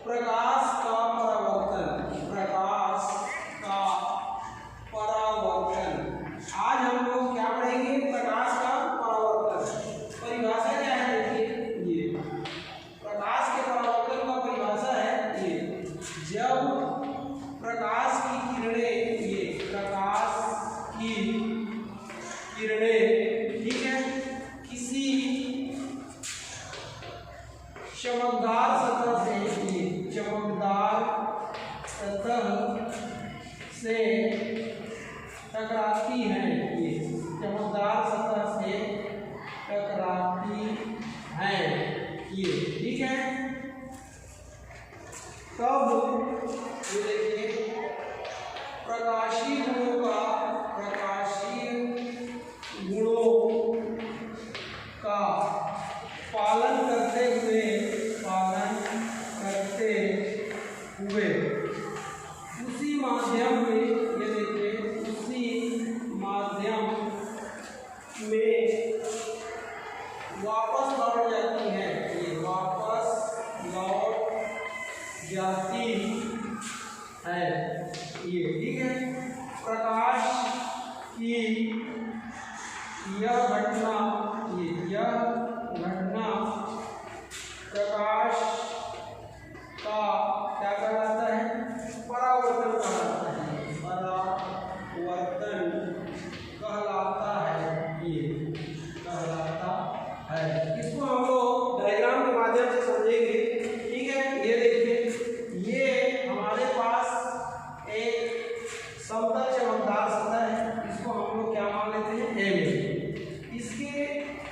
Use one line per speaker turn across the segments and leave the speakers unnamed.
प्रकाश का परावर्तन, प्रकाश का परावर्तन। आज हम लोग क्या पढ़ेंगे? प्रकाश का परावर्तन। परिभाषा क्या है? देखिए, ये प्रकाश के परावर्तन का परिभाषा है ये, जब प्रकाश की किरणें, ये प्रकाश की किरणें, ठीक है, किसी चमकदार सतह से, चमकदार सतह से टकराती है, ये चमकदार सतह से टकराती है, ये ठीक है। तब ये देखिए प्रकाशीय गुणों का, प्रकाशीय गुणों का पालन करते हुए, उसी माध्यम में, ये देखिए उसी माध्यम में वापस लौट जाती है, ये वापस लौट जाती है, ये ठीक है। प्रकाश की यह घटना, यह घटना प्रकाश का क्या कहलाता है? परावर्तन कहलाता है, परावर्तन कहलाता है, ये कहलाता है। इसको हम लोग डायग्राम के माध्यम से समझेंगे, ठीक है। ये देखिए, ये हमारे पास एक समतल चमकदार सतह है, इसको हम लोग क्या मान लेते हैं? एम। इसके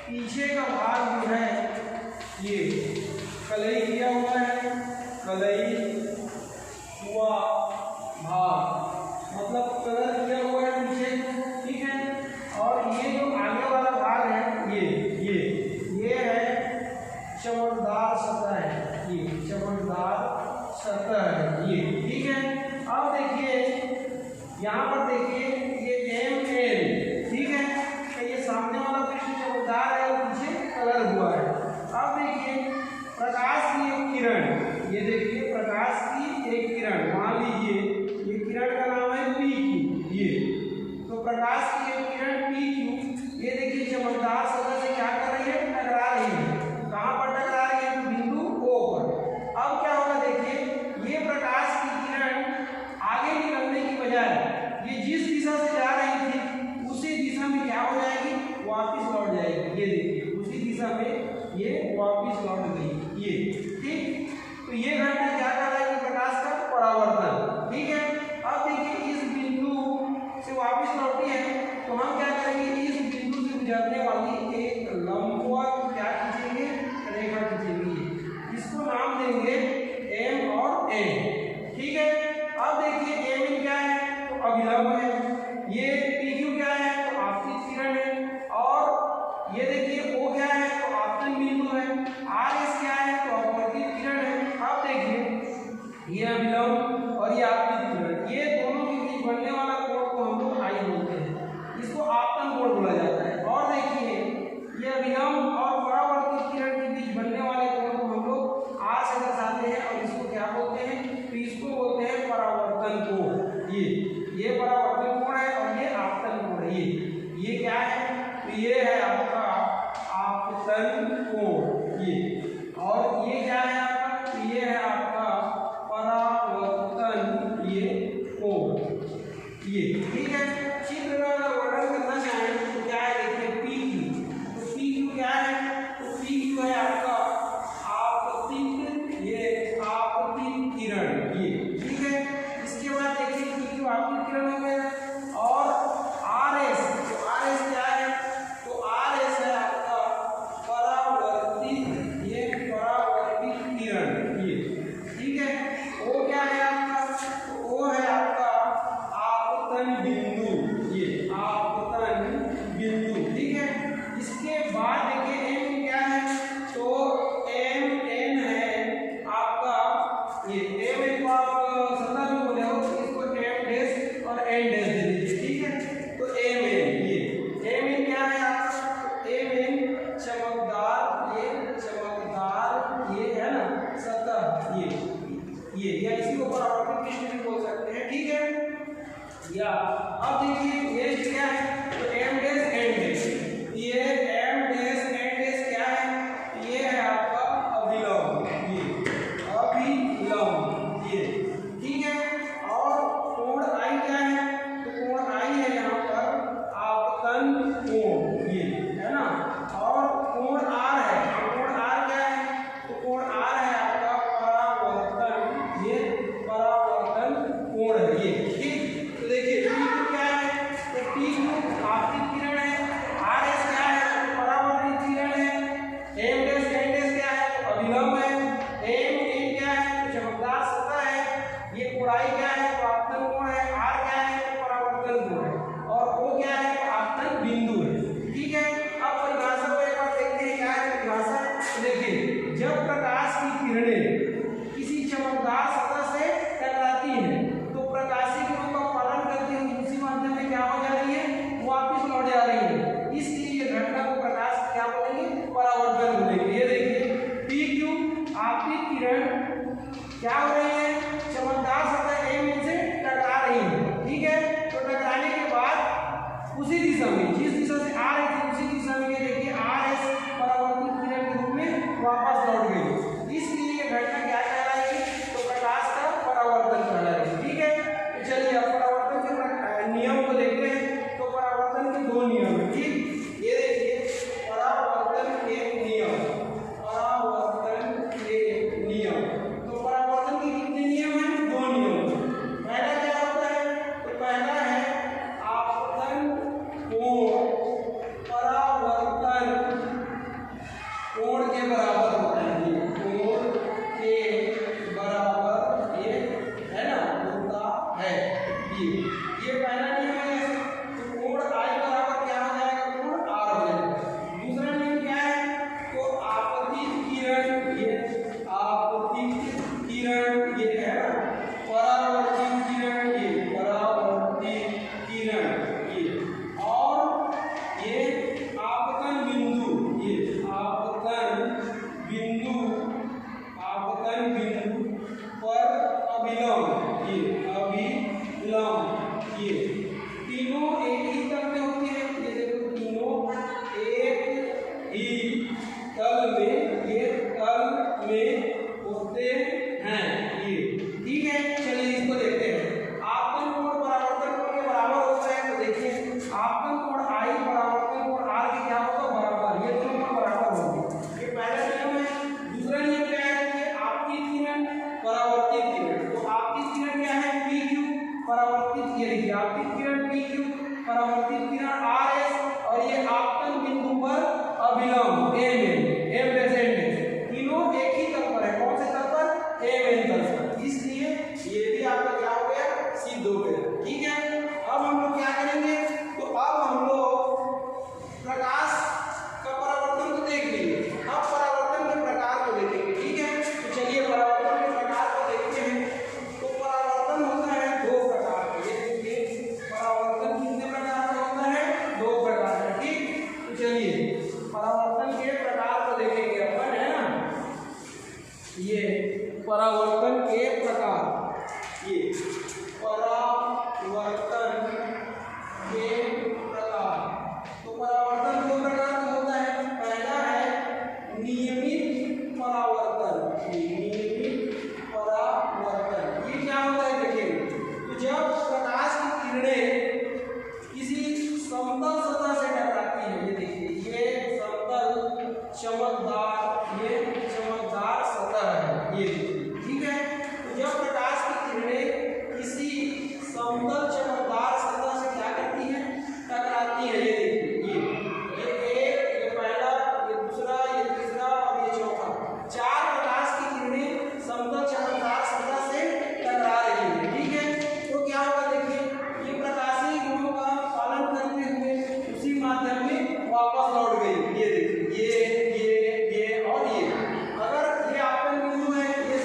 पीछे का भाग जो है ये कलई किया हुआ है, कलई हुआ भाग मतलब कलर किया हुआ है पीछे, ठीक है। और ये जो आगे वाला भाग है, ये है चमकदार सतह है, ये चमकदार सतह है, ये ठीक है। अब देखिए यहाँ पर देखिए ये एम एन, ठीक है। तो ये सामने वाला पृष्ठ चमकदार है और पीछे कलर हुआ है। अब देखिए प्रकाश की एक किरण, ये देखिए प्रकाश की एक किरण, मान लीजिए ये किरण का नाम है पी क्यू, ये तो प्रकाश की एक किरण पी क्यू, ये देखिए चमकदार सतह से क्या कर रही है? टकरा रही है। कहाँ पर टकरा रही है? तो बिंदु ओ पर। अब क्या होगा? देखिए ये प्रकाश की किरण आगे निकलने की बजाय ये जिस दिशा से जा रही थी उसी दिशा में क्या हो जाएगी? वापिस लौट जाएगी। ये देखिए उसी दिशा में ये वापिस लौट गई, ये ठीक। तो ये घटना क्या कहलाएगी? प्रकाश का परावर्तन, ठीक है। अब देखिए इस बिंदु से वापिस लौटी है, तो हम क्या करेंगे? इस बिंदु से गुजरने वाली एक लंबवत क्या खींचेंगे? रेखा खींचेंगे। इसको नाम देंगे एम और एन, ठीक है। अब देखिए एम क्या है? तो अभिलंब है। ये पी क्यू क्या है? तो आपतित किरण है। और ये देखिए ओ क्या है? तो आपतन बिंदु है। आर एस क्या है? तो अपवर्तित किरण है। अब देखिए ये अभिलंब और ये आपतित किरण, ये दोनों के बीच बनने वाला कोण को हम लोग आई बोलते हैं, इसको आपतन कोण बोला जाता है। और देखिए ये अभिलंब और परावर्तित किरण के बीच बनने वाले कोण को हम लोग आर से दर्शाते हैं और इसको क्या बोलते हैं? तो इसको बोलते हैं परावर्तन कोण। ये परावर्तन कोण है और ये आपतन कोण है। ये क्या है? तो ये है आपका आपतन कोण, ये। और ये क्या है आपका? तो ये है आपका परावर्तन, ये कोण, ये ठीक है। चित्र का अगर वर्णन करना चाहें तो क्या है? देखिए पी क्यू, तो पी क्यू क्या है? तो पी क्यू है आपका आपतित, ये आपतित किरण, ये ठीक है। इसके बाद देखिए पी क्यू आपतित किरण हो गया। और आर एस, तो आर एस क्या है? तो आर एस है आपका परावर्तित, ये परावर्तित किरण, ये ठीक है। ओ क्या है आपका? तो ओ है आपका आपतन बिंदु, ये आपतन बिंदु, ठीक है। इसके बाद देखिए एम क्या है? तो एम एन है आपका, ये एम एन को आप सतह में बोले हो तो इसको एम डैश और एन डैश दे दीजिए, ठीक है। तो एम एन, ये एम एन क्या है आपका? एम एन चमकदार, ये चमकदार, ये है ना सतह, ये ये, या इसी को परावर्तित पृष्ठ भी बोल सकते हैं, ठीक है। या अब देखिए नेक्स्ट क्या है, तो एम डैश एन डैश, ये एम डैश एन डैश क्या है, ये है आपका अभिलंब, ये अभिलंब, ये ठीक है। और कोण आई क्या है, तो कोण आई है यहाँ पर आपतन कोण, ये है ना। और कोण आर है, कोण आर क्या है, तो कोण आर है आपका परावर्तन, ये परावर्तन कोण है, ये ठीक। तो देखिए टी क्या है, तो टी आपतित किरण है, आर एस क्या है, तो परावर्तित किरण है, एम डैश एन डैश क्या है, तो अभिलंब है, एम ए क्या है, तो चमकदार सतह है, ये कोणाई क्या है, तो आपतन कोण है, आर क्या है, तो परावर्तन कोण है, और ओ क्या है, तो आपतन बिंदु है, ठीक है। अब परिभाषा को एक बार देखते हैं, क्या है परिभाषा, तो देखिए जब प्रकाश की किरणें किसी चमकदार सतह से टकराती हैं तो प्रकाशीय किरणों का पालन करती हुई दूसरी माध्यम में क्या हो जा रही है, वापस लौट जा रही है, इसलिए ये घटना को प्रकाश क्या बोलेंगे, परावर्तन बोलेंगे। ये देखिए पी क्यू आपतित किरण क्या हो रही है, चमकदार सतह एम से टकरा रही है, ठीक है। तो टकराने के बाद उसी दिशा में, जिस दिशा से आ रही थी उसी दिशा में ये देखिए आर एस परावर्तित किरण के रूप में वापस लौट गई, इसलिए ये घटना क्या कहलाएगी, तो प्रकाश का परावर्तन कहलाएगी, ठीक है। तो चलिए अब परावर्तन के नियम को देखते हैं। तो परावर्तन के दो नियम है, ठीक। ये देखिए परावर्तन के नियम, परावर्तन के नियम, तो परावर्तन के कितने नियम हैं, दो नियम। पहला क्या होता है, तो पहला है आपतन कोण, परावर्तन कोण के बराबर होता है, ये कोण के बराबर ये है ना, होता है, ये पहला नियम है। तो कोण आई बराबर क्या हो जाएगा, कोण आर हो जाएगा। दूसरा नियम क्या है, तो आपतित किरण, ये आपतित किरण, ये है ना, परावर्तित किरण, ये परावर्तित किरण, ये और ये आपतन बिंदु, ये आपतन बिंदु, आपतन बिंदु पर अभिलंब, ये अभिलंब, ये तीनों एक ही तल में होते हैं, ये देखो तीनों एक ही तल में, ये तल में होते हैं, ये ठीक है। चलिए इसको देखते हैं, आपतन कोण परावर्तन कोण के बराबर होता है, तो देखिए आपतन कोण आई परावर्तन कोण आर के क्या होगा, बराबर, ये दोनों कोण बराबर होंगे, ये पहला नियम है। दूसरा नियम क्या है कि आपतित किरण परावर्तित किरण, तो आपतित किरण क्या है, पी क्यू परावर्तित, ये देखिए आपतित किरण पी क्यू परावर्तित किरण आर एस, और ये आपतन बिंदु पर अभिलंब M N, M dash N dash, तीनों एक ही तल पर है, कौन से तल पर, एम एन तल पर, इसलिए ये भी आपका क्या हो गया, सिद्ध हो गया, ठीक है। अब हम लोग क्या करेंगे, तो अब हम लोग प्रकाश का परावर्तन तो देख लिए, अब परावर्तन के प्रकार को देखेंगे, ठीक है। तो चलिए परावर्तन के प्रकार को देखते हैं। तो परावर्तन होता है दो प्रकार का, ये देखिए परावर्तन कितने प्रकार का होता है, दो प्रकार का, ठीक। तो चलिए परावर्तन के प्रकार को देखेंगे अपन, है ना, ये परावर्तन के प्रकार, ये परावर्तन के प्रकार, तो परावर्तन दो प्रकार का होता है। पहला है नियमित परावर्तन, नियमित परावर्तन, ये क्या होता है देखिए, तो जब प्रकाश की किरणें किसी समतल सतह से टकराती है, ये देखिए ये समतल चमकदार, ये चमकदार सतह है, ये ठीक है। तो जब प्रकाश की किरणें किसी समतल चमकदार सतह से क्या करती हैं, टकराती है, ये देखिए ये एक, ये पहला, ये दूसरा, ये तीसरा और ये चौथा, चार प्रकाश की किरणें समतल चमकदार सतह से टकरा रही है, ठीक है। तो क्या होगा देखिए, ये प्रकाशीय गुणों का पालन करते हुए उसी माध्यम में वापस लौट गई, ये देखिए ये और ये, अगर ये आपतन बिंदु है, ये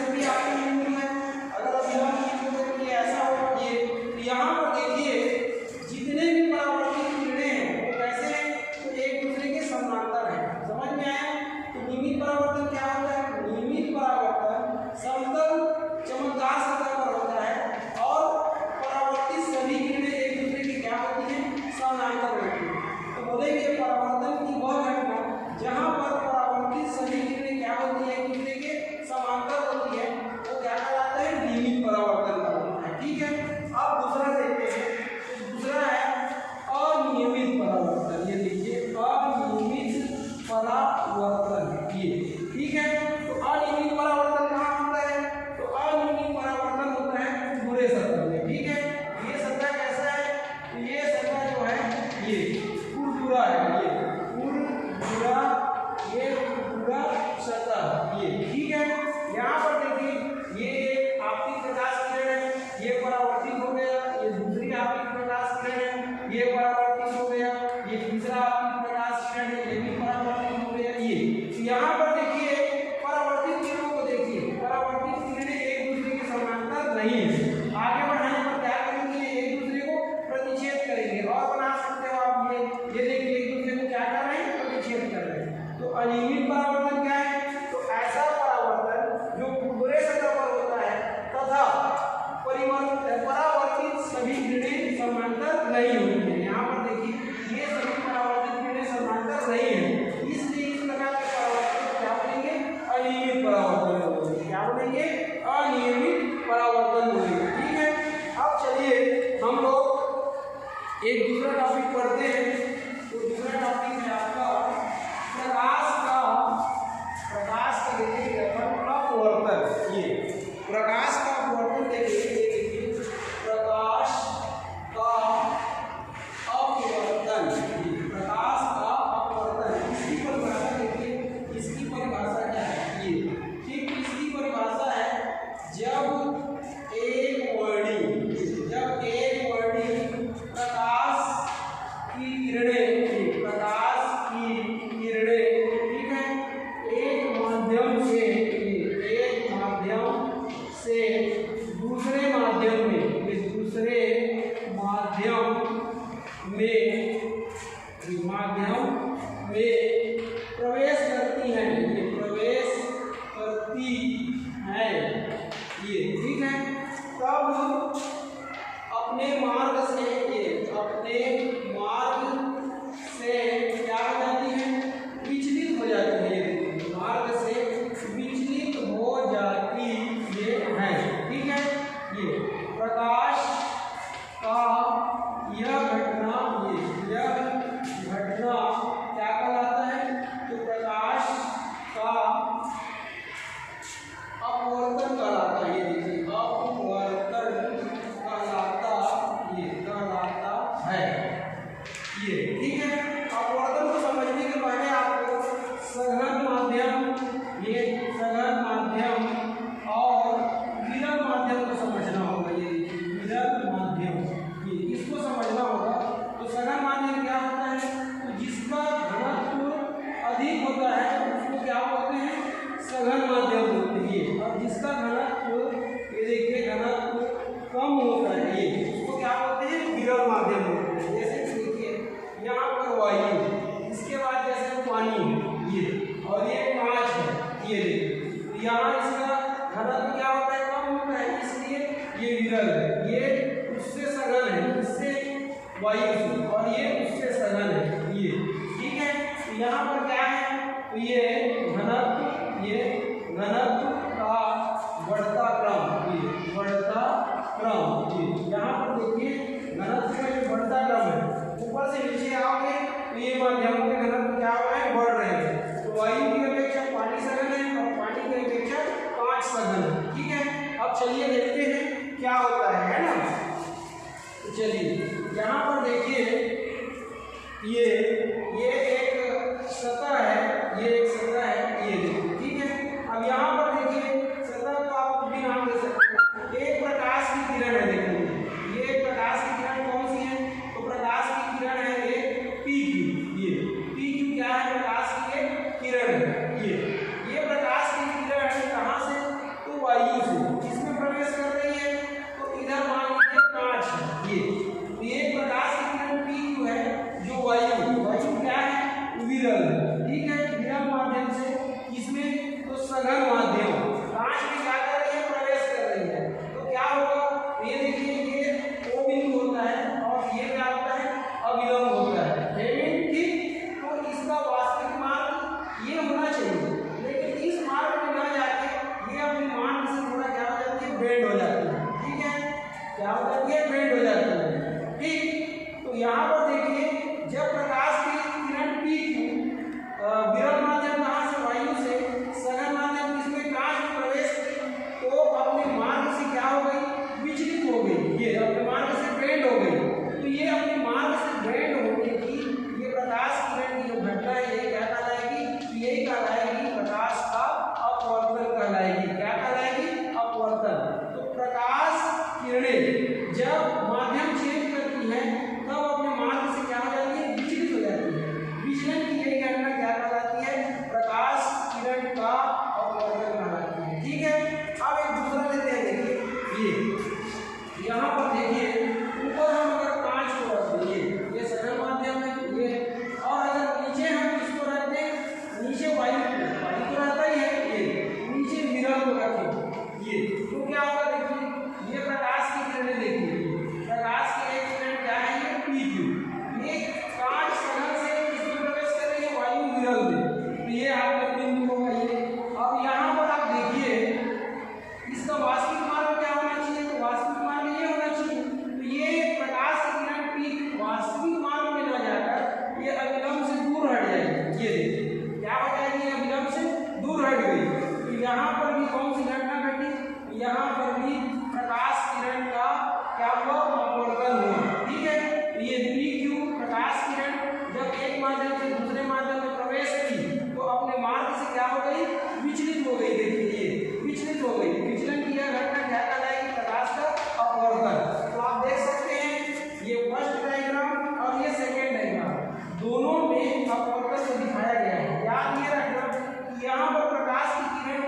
नहीं है। आगे बढ़ाने पर क्या करेंगे, एक दूसरे को प्रतिच्छेद करेंगे। और बना सकते हो आप ये देखिए एक दूसरे को क्या कर रहे हैं, प्रतिच्छेद कर रहे हैं। तो अनियमित परावर्तन क्या है, तो ऐसा परावर्तन जो पूरे सतह पर होता है तथा परावर्तित सभी किरणें समांतर नहीं होती है। यहाँ पर देखिए ये सभी परावर्तित किरणें समांतर नहीं है, इसलिए इस प्रकार के परावर्तन को क्या बोलेंगे, अनियमित परावर्तन बोलेंगे। क्या बोलेंगे, अनियमित परावर्तन बोलेंगे। ठीक है, अब चलिए हम लोग एक दूसरा टॉपिक पढ़ते हैं। तो दूसरा टॉपिक है आपका प्रकाश का देखिए अपवर्तन। ये प्रकाश का अपवर्तन देखिए, प्रकाश का अपवर्तन, प्रकाश का अपवर्तन इसकी परिभाषा देखिए, इसकी परिभाषा क्या है ये, ठीक इसकी परिभाषा है जब एक वर्णी प्रकाश की किरणें, ठीक है, एक माध्यम से दूसरे माध्यम में प्रवेश करती हैं, ये प्रवेश करती है ये, ठीक है, तब अपने मार्ग से क्या हो जाती है, विचलित हो जाती है, मार्ग से विचलित हो जाती है। ठीक है, ये प्रकाश का यह घटना क्या कहलाता है, तो प्रकाश का अपवर्तन कहलाता है। ये देखिए अपवर्तन कहलाता है ये, ठीक है। अपवर्तन को समझने के पहले आपको सघन माध्यम और विरल माध्यम को समझना होगा। ये देखिए विरल माध्यम, ये इसको समझना होगा। तो सघन माध्यम क्या होता है, तो जिसका घनत्व अधिक होता है उसको क्या बोलते हैं, सघन माध्यम बोलते हैं। और जिसका घनत्व, ये देखिए घनत्व कम होता है ये, उसको क्या बोलते हैं, विरल माध्यम बोलते हैं। जैसे देखिए यहाँ पर वायु, इसके बाद जैसे पानी ये, और ये कांच है, ये देखिए यहाँ इसका घनत्व क्या होता है, कम होता है, इसलिए ये विरल है। ये उससे सघन है, इससे वायु से, और ये उससे सघन है ये, ठीक है। तो यहाँ पर क्या है, तो ये घनत्व का बढ़ता क्रम, ये बढ़ता क्रम, ये यहाँ पर देखिए घनत्व का जो बढ़ता क्रम है, ऊपर से नीचे आओगे तो ये माध्यमों के घनत्व क्या हो रहे हैं, बढ़ रहे हैं। तो वायु की अपेक्षा पानी सघन है और पानी की अपेक्षा कांच सघन है, ठीक है। अब चलिए देखते हैं क्या होता है ना। तो चलिए यहाँ पर देखिए ये एक सतह है, ये देखिए, ठीक है। अब यहाँ पर देखिए सतह को आप कुछ भी नाम दे सकते हैं। एक प्रकाश की किरण है, देखिए ये प्रकाश की किरण कौन सी है, तो प्रकाश की किरण है एक PQ। ये PQ क्या है, प्रकाश की एक किरण है। ये प्रकाश की किरण कहाँ से, तो वायु से, इसमें प्रवेश कर रही है। तो इधर मान लीजिए कांच है, ये प्रकाश की किरण PQ है जो वायु कौन सी घटना घटी, यहाँ पर भी प्रकाश किरण का क्या हुआ, अपवर्तन हुआ। ठीक है, ये पी क्यू प्रकाश किरण जब एक माध्यम से दूसरे माध्यम में प्रवेश की तो अपने मार्ग से क्या हो गई, विचलित हो गई। देखिए ये विचलित हो गई, विचलन की यह घटना क्या कहलाएगी, प्रकाश का अपवर्तन। तो आप देख सकते हैं ये फर्स्ट डायग्राम और ये सेकेंड डायग्राम, दोनों में अपवर्तन को दिखाया गया है। याद ये रखना कि यहाँ पर प्रकाश की किरण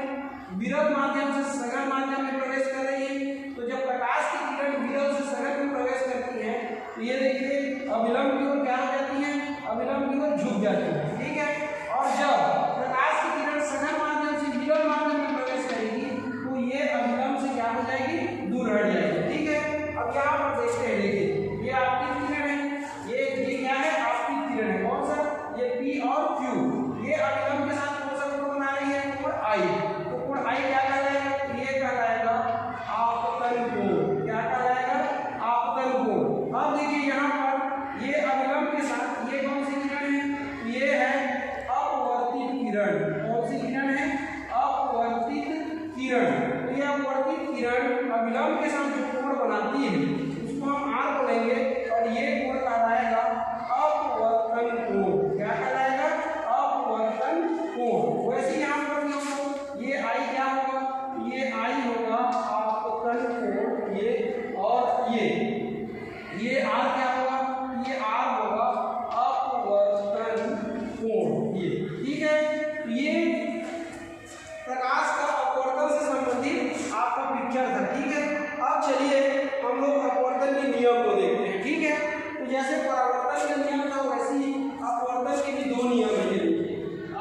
विरल माध्यम से सघन माध्यम में प्रवेश कर रही है। तो जब प्रकाश की किरण विरल से सघन में प्रवेश करती है तो ये देखिए अविलंब की ओर क्या हो जाती है, अविलंब की ओर झुक जाती है। ठीक है, और जब प्रकाश की किरण सघन माध्यम से विरल माध्यम में प्रवेश करेगी तो ये अविलंब से क्या हो जाएगी, दूर हट जाएगी। ठीक है, अब यहाँ पर देखते हैं, देखिए ये आपकी किरण है, ये क्या है, आपकी किरण है, कौन सा, ये पी और क्यू, ये अविलंब के साथ कौन सा कोण बना रही है, कोण आई। तो कोण आई क्या कहलाएगा, ये कहलाएगा आपतन कोण। क्या कहलाएगा, आपतन कोण। अब देखिए यहाँ पर ये अविलंब के साथ ये कौन सी किरण है, ये है अपवर्तित किरण। कौन सी किरण है, अपवर्तित किरण। तो ये अपवर्तित किरण अविलंब के साथ जो कोण बनाती है उसको हम आर बोलेंगे और ये कोण कहलाएगा अपवर्तन कोण। क्या कहलाएगा, अपवर्तन कोण। वैसे यहाँ पर ये आई क्या होगा, ये आई होगा आपतन कोण, ये और ये आर क्या होगा, ये आर होगा अपवर्तन कोण। ये ठीक है, ये प्रकाश का अपवर्तन से संबंधित आपका पिक्चर था। ठीक है, अब चलिए हम लोग अपवर्तन के नियम को देखते हैं। ठीक है, तो जैसे परावर्तन का नियम था वैसे ही अपवर्तन के भी दो नियम है।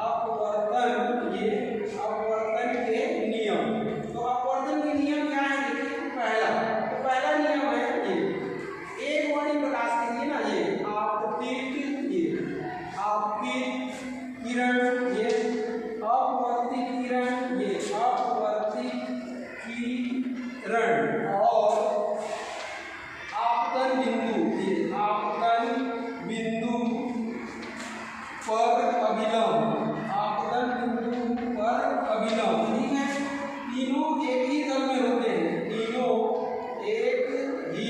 अपवर्तन, ये अपवर्तन के नियम। तो अपवर्तन के नियम क्या है, देखिए पहला नियम है ये एक वाली प्रकाश के लिए ना, ये आपतित किरण, ये अपवर्तित किरण, ये अपवर्तित किरण और आपतन बिंदु, ये आपतन बिंदु पर अभिलंब, आपतन बिंदु पर अभिलंब। ठीक है, तीनों एक ही तल में होते हैं, तीनों एक ही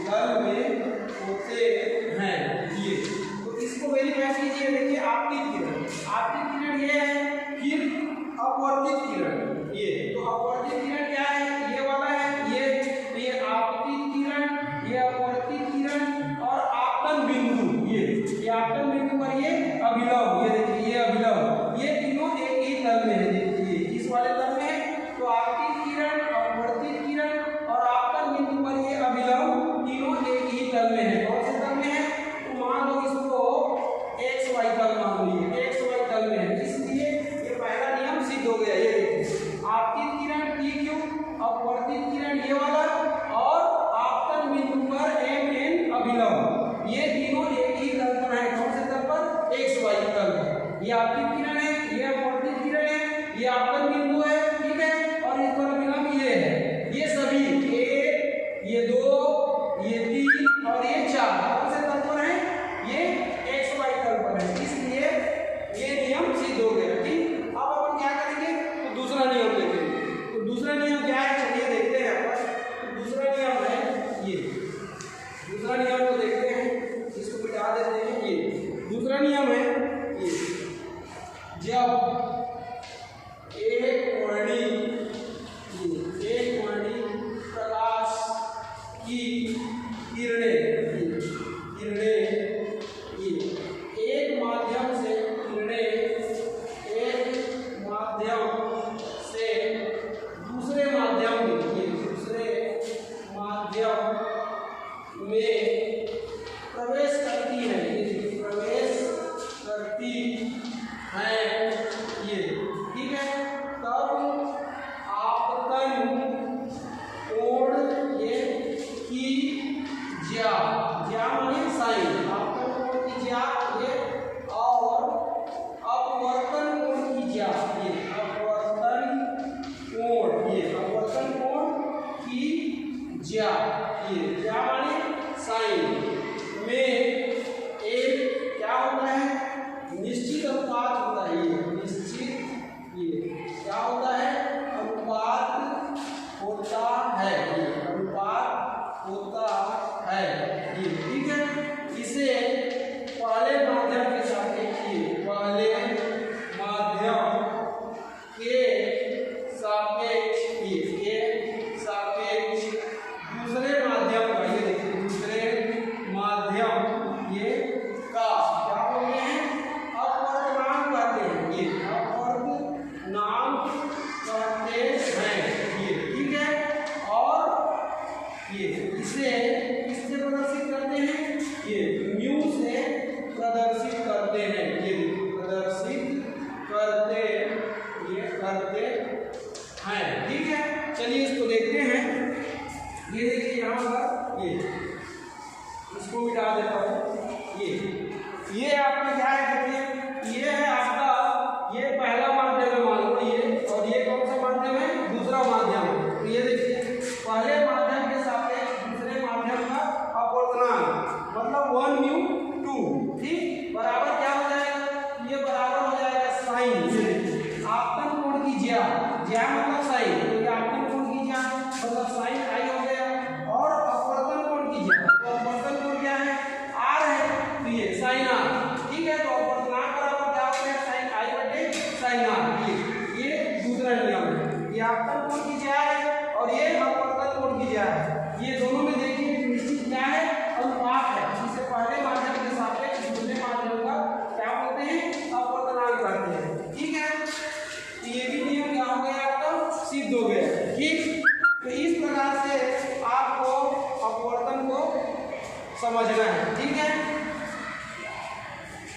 तल में होते हैं। ये तो इसको वेरीफाई कीजिए। देखिए आपतित किरण ये है, फिर अपवर्तित किरण, ये तो अपवर्तित किरण क्या है, ये वाला है, ये आपतित किरण, ये अपवर्तित किरण और आपतन बिंदु, ये आपतन बिंदु पर ये अभिलंब, ये देखिए ये अभिलंब, ये तीनों एक ही तल में है। देखिए इस वाले तल में है तो आपतित किरण, अपवर्तित किरण और आपतन बिंदु पर ये अभिलंब तीनों एक ही तल में है। कौन से तल में है, तो मान लो इसको XY तल मान लीजिए, XY तल में है, इसलिए ये पहला नियम सिद्ध हो गया। ये आपतित किरण PQ, अपवर्तित किरण ये वाला और आपतन बिंदु पर MN अभिलंब, ये तीनों एक ही तल पर है। कौन से तल पर, XY तल पर। ये आपतित किरण है, ये अपवर्तित किरण है, ये आपतन बिंदु है। ठीक है, और इस पर अभिलंब ये है। ये सभी 1, ये 2, ये 3 और ये 4 कौन से तल पर है, ये XY तल पर है, इसलिए ये नियम सिद्ध हो गया। ठीक, अब अपन क्या करेंगे, तो दूसरा नियम देखेंगे। तो दूसरा नियम क्या है, चलिए देखते हैं। अपन तो दूसरा नियम है ये, दूसरा नियम को देखते हैं, इसको मिटा देते हैं। ये दूसरा नियम है, ये जब एक वर्णी प्रकाश की किरणें एक माध्यम से दूसरे माध्यम में प्रवेश करती है, ये ठीक है, तब दूसरा माध्यम है। तो ये देखिए पहले माध्यम के सापेक्ष दूसरे माध्यम का अपवर्तनांक मतलब 1 म्यू 2 ठीक बराबर क्या हो जाएगा, ये बराबर हो जाएगा साइन, ये देखिए आपतन कोण की ज्या, ज्या मतलब साइन, तो ये आपतन कोण की ज्या मतलब साइन आई हो गया, और अपवर्तन कोण की ज्या, तो अपवर्तन कोण क्या है आर है, तो ये साइन आर ठीक है। तो अपवर्तनांक बराबर क्या हो गया साइन आई बटे साइन आर, ये दूसरा नियम है। ये आपतन कोण की ज्या है और ये अपवर्तन कोण की ज्या है, ये दोनों में देखिए निश्चित क्या है अनुपात है, जिसे पहले माध्यम के सापेक्ष दूसरे माध्यम का क्या बोलते हैं अपवर्तनांक कहते हैं ठीक है। तो ये भी नियम क्या हो गया आपका सिद्ध हो गया ठीक। तो इस प्रकार से आपको अपवर्तन को समझना है ठीक।